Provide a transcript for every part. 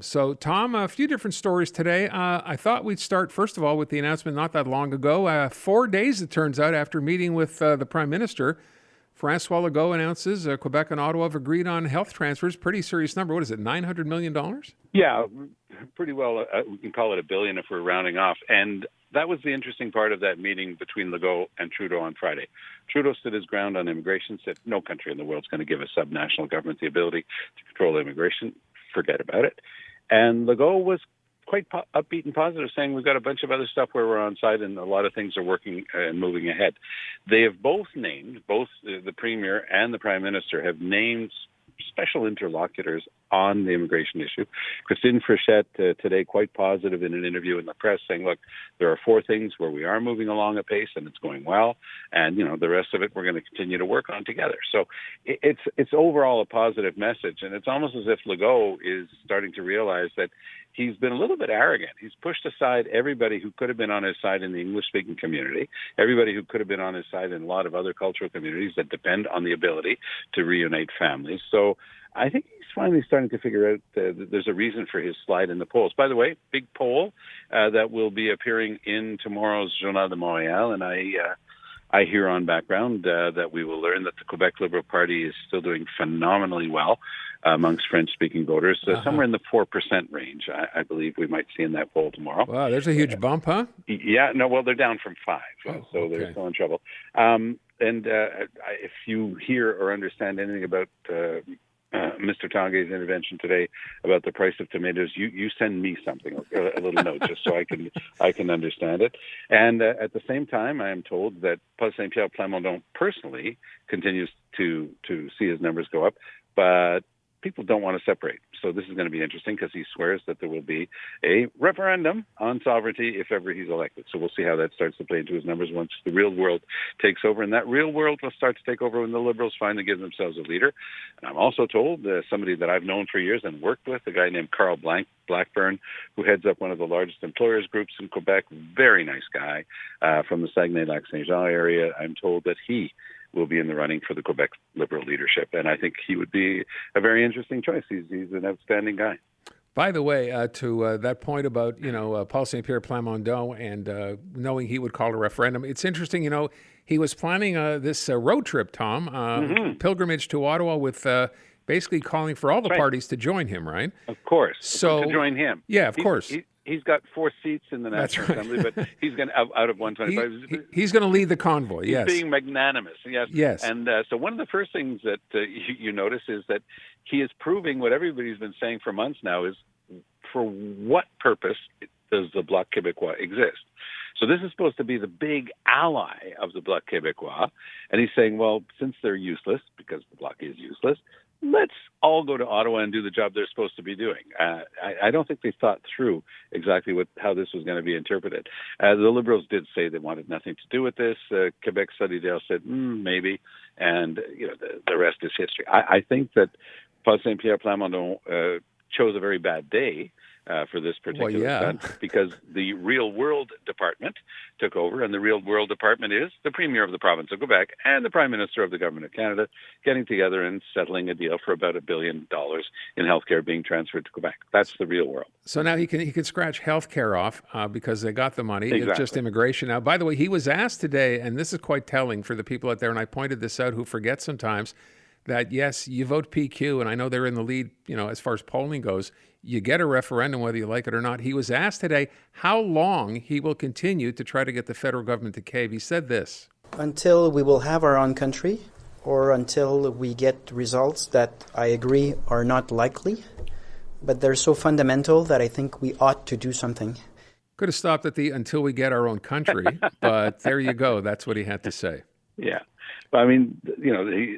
So, Tom, a few different stories today. I thought we'd start, first of all, with the announcement not that long ago. 4 days, it turns out, after meeting with the Prime Minister, Francois Legault announces Quebec and Ottawa have agreed on health transfers. Pretty serious number. What is it, $900 million? Yeah, pretty well. We can call it $1 billion if we're rounding off. And that was the interesting part of that meeting between Legault and Trudeau on Friday. Trudeau stood his ground on immigration, said no country in the world is going to give a subnational government the ability to control immigration. Forget about it. And Legault was quite upbeat and positive, saying we've got a bunch of other stuff where we're on side and a lot of things are working and moving ahead. They have both the Premier and the Prime Minister have named special interlocutors on the immigration issue. Christine Frechette today quite positive in an interview in the press saying, look, there are 4 things where we are moving along a pace and it's going well. And, the rest of it we're going to continue to work on together. So it's overall a positive message. And it's almost as if Legault is starting to realize that he's been a little bit arrogant. He's pushed aside everybody who could have been on his side in the English-speaking community, everybody who could have been on his side in a lot of other cultural communities that depend on the ability to reunite families. So I think he's finally starting to figure out that there's a reason for his slide in the polls. By the way, big poll that will be appearing in tomorrow's Journal de Montréal, and I hear on background that we will learn that the Quebec Liberal Party is still doing phenomenally well amongst French-speaking voters, somewhere in the 4% range, I believe we might see in that poll tomorrow. Wow, there's a huge bump, huh? Yeah, no, well, they're down from 5, so okay. They're still in trouble. If you hear or understand anything about Mr. Tanguay's intervention today about the price of tomatoes, you send me something, a little note, just so I can understand it. And at the same time, I am told that Paul Saint-Pierre Plamondon personally continues to see his numbers go up, but people don't want to separate. So this is going to be interesting because he swears that there will be a referendum on sovereignty if ever he's elected. So we'll see how that starts to play into his numbers once the real world takes over. And that real world will start to take over when the Liberals finally give themselves a leader. And I'm also told somebody that I've known for years and worked with, a guy named Carl Blackburn, who heads up one of the largest employers groups in Quebec, very nice guy from the Saguenay-Lac-Saint-Jean area. I'm told that he will be in the running for the Quebec Liberal leadership. And I think he would be a very interesting choice. He's an outstanding guy. By the way, to that point about, Paul Saint-Pierre Plamondon and knowing he would call a referendum, it's interesting, he was planning this road trip, Tom, pilgrimage to Ottawa with basically calling for all the parties to join him, right? Of course. So, to join him. Yeah, of course. He's got 4 seats in the National Assembly, but he's going to, out of 125. He's going to lead the convoy, yes. He's being magnanimous, yes. Yes. And so one of the first things that you notice is that he is proving what everybody's been saying for months now is for what purpose does the Bloc Québécois exist? So this is supposed to be the big ally of the Bloc Québécois. And he's saying, well, since they're useless, because the Bloc is useless, let's all go to Ottawa and do the job they're supposed to be doing. I don't think they thought through exactly how this was going to be interpreted. The Liberals did say they wanted nothing to do with this. Quebec Solidaire said, maybe. And, the rest is history. I think that Paul Saint-Pierre Plamondon chose a very bad day for this particular event because the Real World Department took over, and the Real World Department is the Premier of the province of Quebec and the Prime Minister of the Government of Canada getting together and settling a deal for about $1 billion in healthcare being transferred to Quebec. That's the real world. So now he can scratch healthcare off because they got the money. Exactly. It's just immigration. Now, by the way, he was asked today, and this is quite telling for the people out there, and I pointed this out who forget sometimes, that yes, you vote PQ, and I know they're in the lead, as far as polling goes, you get a referendum whether you like it or not. He was asked today how long he will continue to try to get the federal government to cave. He said this. Until we will have our own country, or until we get results that I agree are not likely, but they're so fundamental that I think we ought to do something. Could have stopped at the until we get our own country, but there you go. That's what he had to say. Yeah. I mean,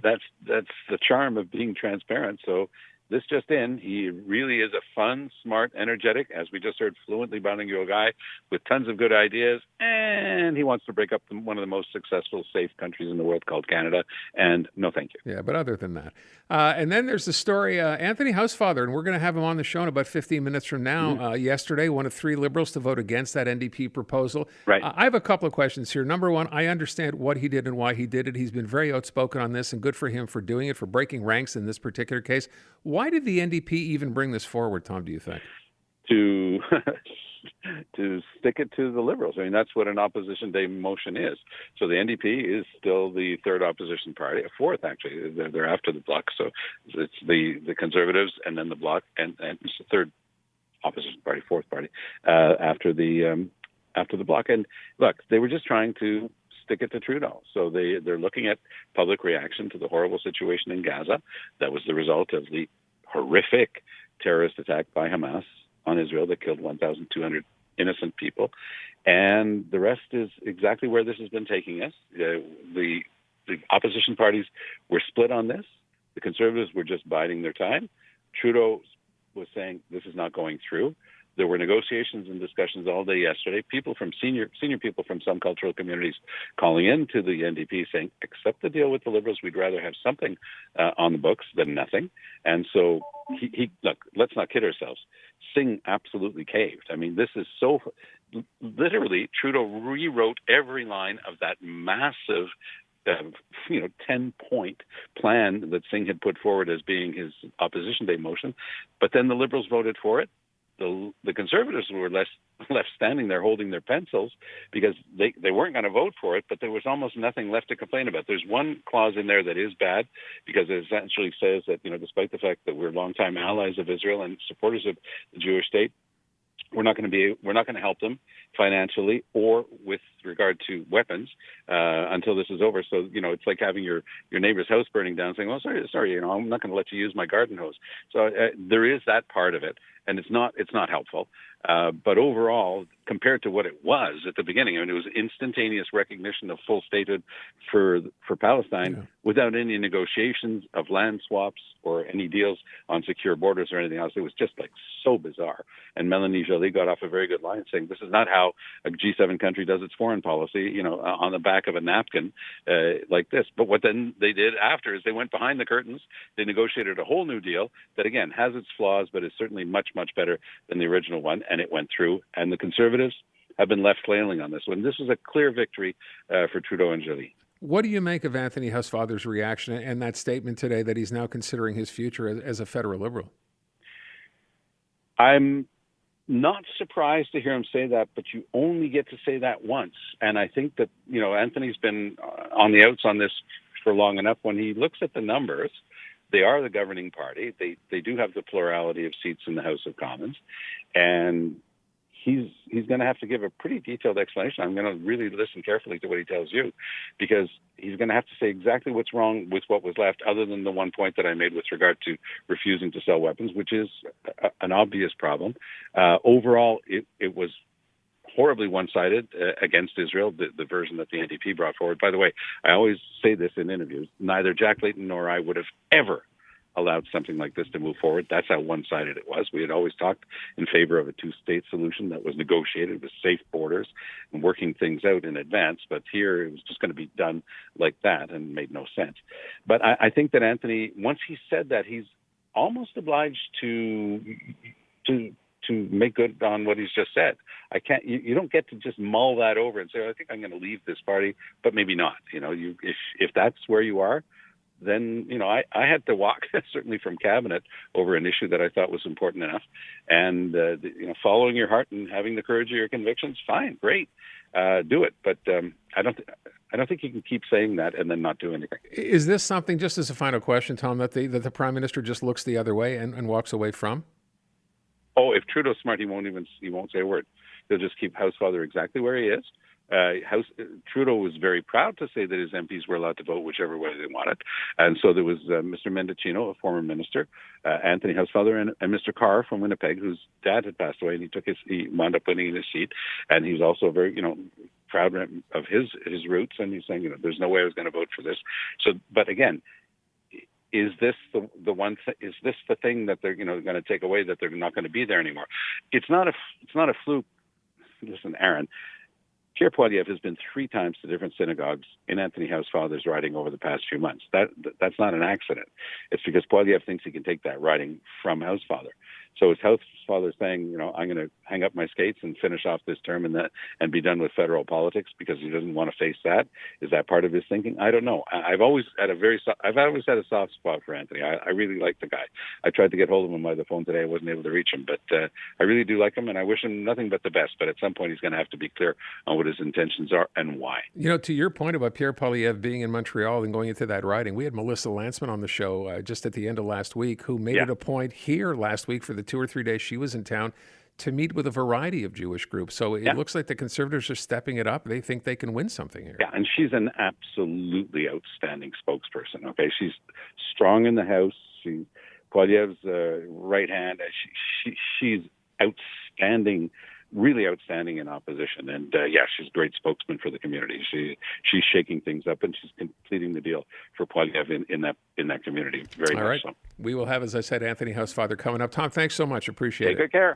that's the charm of being transparent. So this just in, he really is a fun, smart, energetic, as we just heard, fluently bilingual guy with tons of good ideas. And he wants to break up one of the most successful, safe countries in the world called Canada. And no, thank you. Yeah, but other than that. And then there's the story, Anthony Housefather, and we're going to have him on the show in about 15 minutes from now. Yesterday, one of 3 Liberals to vote against that NDP proposal. Right. I have a couple of questions here. Number one, I understand what he did and why he did it. He's been very outspoken on this, and good for him for doing it, for breaking ranks in this particular case. Why Why did the NDP even bring this forward, Tom, do you think? To to stick it to the Liberals. I mean, that's what an opposition day motion is. So the NDP is still the third opposition party, fourth actually. They're after the Bloc. So it's the Conservatives and then the Bloc, and it's the third opposition party, fourth party after the Bloc. And look, they were just trying to stick it to Trudeau. So they're looking at public reaction to the horrible situation in Gaza. That was the result of the horrific terrorist attack by Hamas on Israel that killed 1,200 innocent people. And the rest is exactly where this has been taking us. The opposition parties were split on this. The Conservatives were just biding their time. Trudeau was saying this is not going through. There were negotiations and discussions all day yesterday. People from senior people from some cultural communities calling in to the NDP saying, accept the deal with the Liberals. We'd rather have something on the books than nothing. And so he look, let's not kid ourselves. Singh absolutely caved. I mean, this is so literally Trudeau rewrote every line of that massive 10-point plan that Singh had put forward as being his opposition day motion. But then the Liberals voted for it. The Conservatives were left standing there holding their pencils because they weren't going to vote for it, but there was almost nothing left to complain about. There's one clause in there that is bad because it essentially says that, despite the fact that we're longtime allies of Israel and supporters of the Jewish state, we're not going to help them financially or with regard to weapons until this is over. So, it's like having your neighbor's house burning down saying, well, sorry, I'm not going to let you use my garden hose. So there is that part of it, and it's not helpful. But overall, compared to what it was at the beginning, it was instantaneous recognition of full statehood for Palestine without any negotiations of land swaps or any deals on secure borders or anything else. It was just so bizarre. And Melanie Joly got off a very good line saying this is not how a G7 country does its foreign policy, on the back of a napkin like this. But what then they did after is they went behind the curtains. They negotiated a whole new deal that, again, has its flaws, but is certainly much, much better than the original one. And it went through. And the Conservatives have been left flailing on this one. This was a clear victory for Trudeau and Joly. What do you make of Anthony Housefather's reaction and that statement today that he's now considering his future as a federal Liberal? I'm not surprised to hear him say that, but you only get to say that once. And I think that, Anthony's been on the outs on this for long enough. When he looks at the numbers, they are the governing party. They do have the plurality of seats in the House of Commons. And he's going to have to give a pretty detailed explanation. I'm going to really listen carefully to what he tells you, because he's going to have to say exactly what's wrong with what was left, other than the one point that I made with regard to refusing to sell weapons, which is an obvious problem. Overall, it was horribly one-sided against Israel, the version that the NDP brought forward. By the way, I always say this in interviews, neither Jack Layton nor I would have ever allowed something like this to move forward. That's how one-sided it was. We had always talked in favor of a two-state solution that was negotiated with safe borders and working things out in advance. But here it was just going to be done like that and made no sense. But I think that Anthony, once he said that, he's almost obliged to make good on what he's just said. You don't get to just mull that over and say, I think I'm going to leave this party, but maybe not. If that's where you are, then, I had to walk certainly from cabinet over an issue that I thought was important enough. And, following your heart and having the courage of your convictions, fine, great, do it. But I don't think you can keep saying that and then not do anything. Is this something, just as a final question, Tom, that the Prime Minister just looks the other way and walks away from? Oh, if Trudeau's smart, he won't say a word. He'll just keep Housefather exactly where he is. Trudeau was very proud to say that his MPs were allowed to vote whichever way they wanted. And so there was Mr. Mendocino, a former minister, Anthony Housefather, and Mr. Carr from Winnipeg, whose dad had passed away, and he wound up winning his seat. And he was also very, proud of his roots, and he's saying, there's no way I was going to vote for this. So, but again, is this the one? Is this the thing that they're going to take away, that they're not going to be there anymore? It's not a fluke. Listen, Aaron, Pierre Poilievre has been 3 times to different synagogues in Anthony Housefather's riding over the past few months. That's not an accident. It's because Poilievre thinks he can take that riding from Housefather. So his house father saying, I'm going to hang up my skates and finish off this term and be done with federal politics because he doesn't want to face that. Is that part of his thinking? I don't know. I've always had a soft spot for Anthony. I really like the guy. I tried to get hold of him by the phone today. I wasn't able to reach him, but I really do like him, and I wish him nothing but the best. But at some point, he's going to have to be clear on what his intentions are and why. To your point about Pierre Poilievre being in Montreal and going into that riding, we had Melissa Lantzman on the show just at the end of last week, who made it a point here last week for the 2 or 3 days she was in town to meet with a variety of Jewish groups. So it looks like the Conservatives are stepping it up. They think they can win something here. Yeah, and she's an absolutely outstanding spokesperson. Okay, she's strong in the House. She's Poilievre's right hand. She's outstanding, really outstanding in opposition. And she's a great spokesman for the community. She's shaking things up, and she's completing the deal for Poilievre in that community. Very much so. We will have, as I said, Anthony Housefather coming up. Tom, thanks so much. Appreciate it. Take good care.